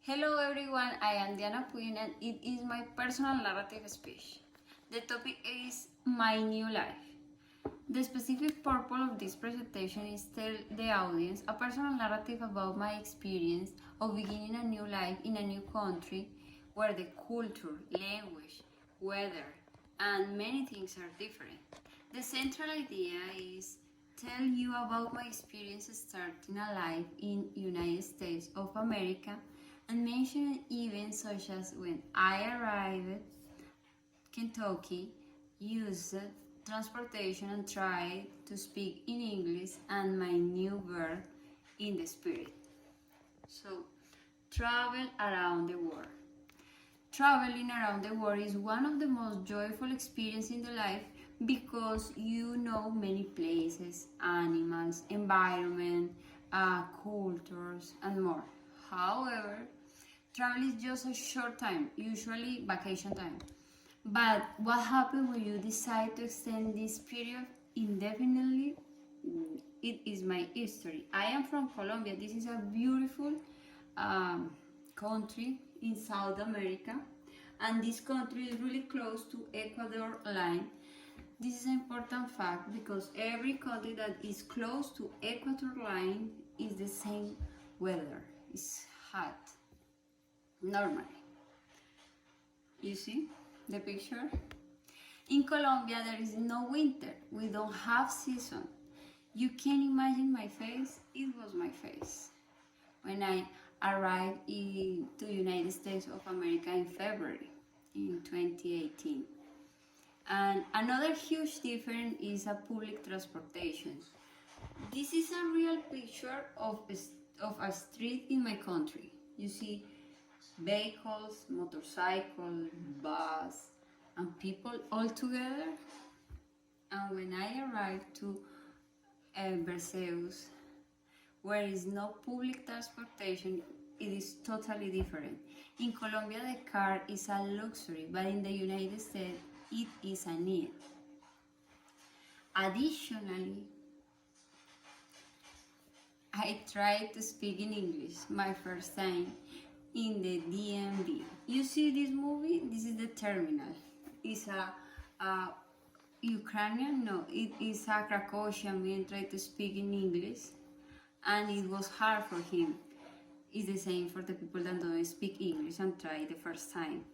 Hello everyone, I am Diana Puyin and it is my personal narrative speech. The topic is my new life. The specific purpose of this presentation is to tell the audience a personal narrative about my experience of beginning a new life in a new country where the culture, language, weather, and many things are different. The central idea is tell you about my experience starting a life in United States of America and mention events such as when I arrived Kentucky, used transportation and tried to speak in English and my new birth in the spirit. So, travel around the world. Traveling around the world is one of the most joyful experiences in the life because you know many places, animals, environment, cultures, and more. However, travel is just a short time, usually vacation time. But what happens when you decide to extend this period indefinitely? It is my history. I am from Colombia. This is a beautiful country in South America, and this country is really close to Ecuador line. This is an important fact because every country that is close to Equator line is the same weather. It's hot normally. You see the picture? In Colombia there is no winter. We don't have season. You can imagine my face? It was my face when I arrived to United States of America in February in 2018. And another huge difference is a public transportation. This is a real picture of a street in my country. You see vehicles, motorcycles, bus, and people all together. And when I arrived to Berceus, where is no public transportation, it is totally different. In Colombia, the car is a luxury, but in the United States, it is a need. Additionally, I tried to speak in English my first time in the DMV. You see this movie? This is the terminal. It's a Ukrainian? No, it is a Caucasian man tried to speak in English and it was hard for him. It's the same for the people that don't speak English and try the first time.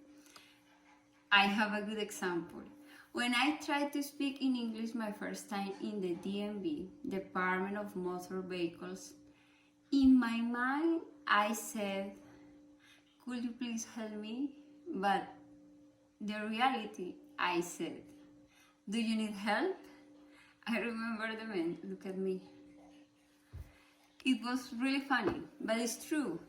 I have a good example. When I tried to speak in English my first time in the DMV, Department of Motor Vehicles, in my mind I said, could you please help me? But the reality, I said, do you need help? I remember the man, look at me. It was really funny, but it's true.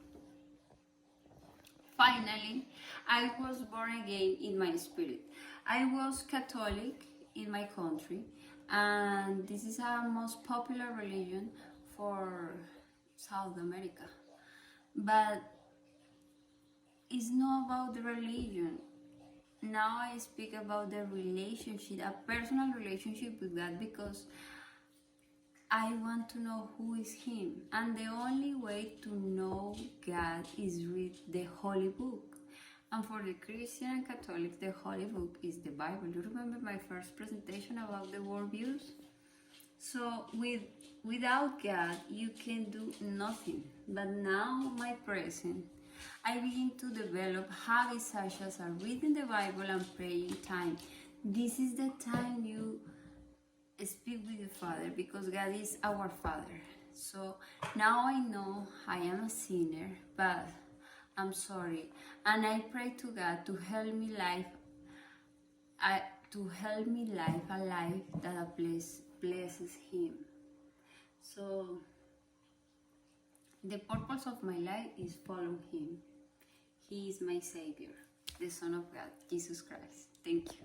Finally, I was born again in my spirit. I was Catholic in my country, and this is a most popular religion for South America. But it's not about the religion. Now I speak about the relationship, a personal relationship with God, because I want to know who is Him. And the only way to know God is read the Holy Book. And for the Christian and Catholics, the Holy Book is the Bible. You remember my first presentation about the worldviews? So without God, you can do nothing. But now, my present, I begin to develop habits such as reading the Bible and praying time. This is the time you speak with the Father because God is our Father. So now I know I am a sinner, but I'm sorry, and I pray to God to help me live a life that blesses Him. So the purpose of my life is follow Him. He is my Savior, the Son of God, Jesus Christ. Thank you.